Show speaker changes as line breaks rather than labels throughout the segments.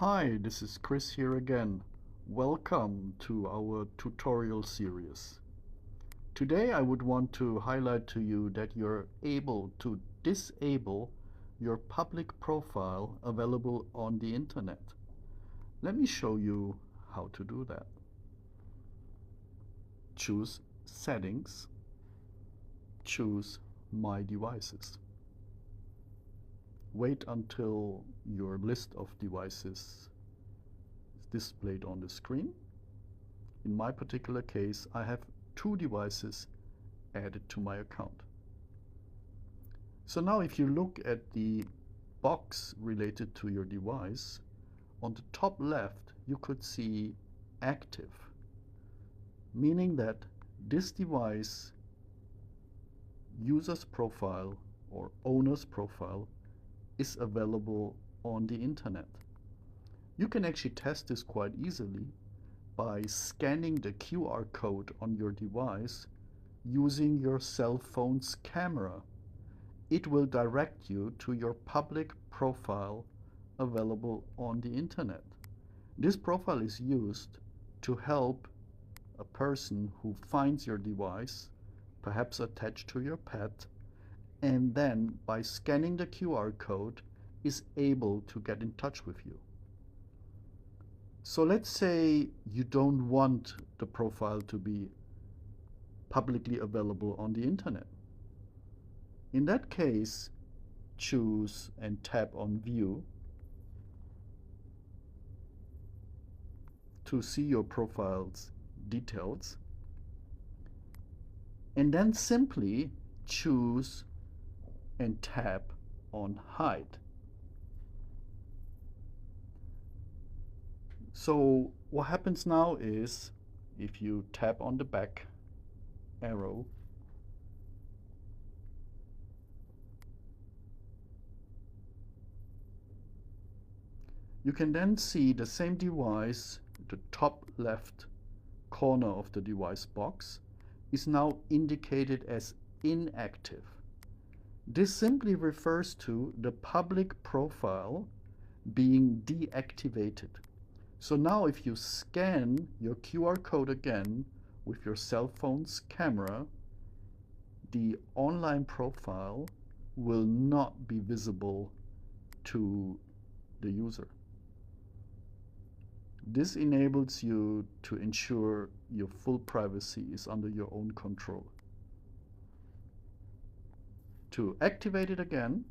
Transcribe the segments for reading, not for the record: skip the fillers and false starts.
Hi, this is Chris here again. Welcome to our tutorial series. Today I would want to highlight to you that you're able to disable your public profile available on the internet. Let me show you how to do that. Choose Settings, choose My Devices. Wait until your list of devices is displayed on the screen. In my particular case, I have 2 devices added to my account. So now if you look at the box related to your device, on the top left you could see active, meaning that this device user's profile or owner's profile is available on the internet. You can actually test this quite easily by scanning the QR code on your device using your cell phone's camera. It will direct you to your public profile available on the internet. This profile is used to help a person who finds your device, perhaps attached to your pet, and then by scanning the QR code is able to get in touch with you. So let's say you don't want the profile to be publicly available on the internet. In that case, choose and tap on View to see your profile's details, and then simply choose and tap on Hide. So what happens now is, if you tap on the back arrow, you can then see the same device, the top left corner of the device box is now indicated as inactive. This simply refers to the public profile being deactivated. So now if you scan your QR code again with your cell phone's camera, the online profile will not be visible to the user. This enables you to ensure your full privacy is under your own control. To activate it again,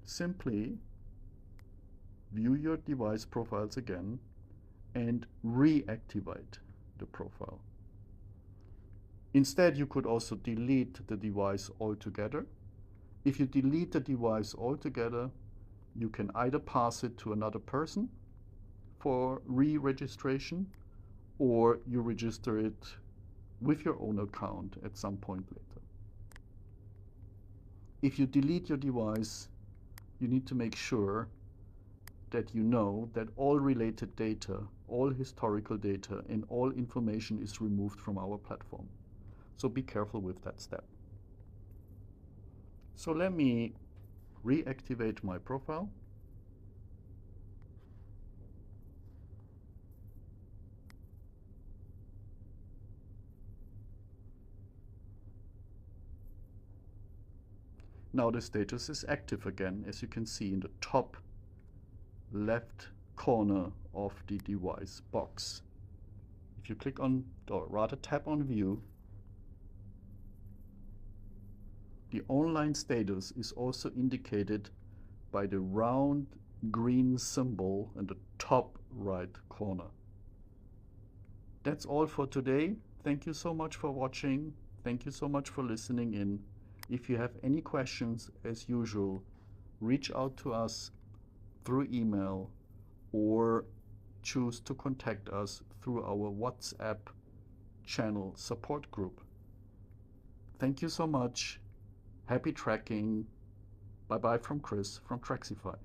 simply view your device profiles again and reactivate the profile. Instead, you could also delete the device altogether. If you delete the device altogether, you can either pass it to another person for re-registration, or you register it with your own account at some point later. If you delete your device, you need to make sure that you know that all related data, all historical data, and all information is removed from our platform. So be careful with that step. So let me reactivate my profile. Now the status is active again, as you can see in the top left corner of the device box. If you click on, or rather tap on View, the online status is also indicated by the round green symbol in the top right corner. That's all for today. Thank you so much for watching. Thank you so much for listening in. If you have any questions, as usual, reach out to us through email or choose to contact us through our WhatsApp channel support group. Thank you so much. Happy tracking. Bye-bye from Chris from TRAKSIFY.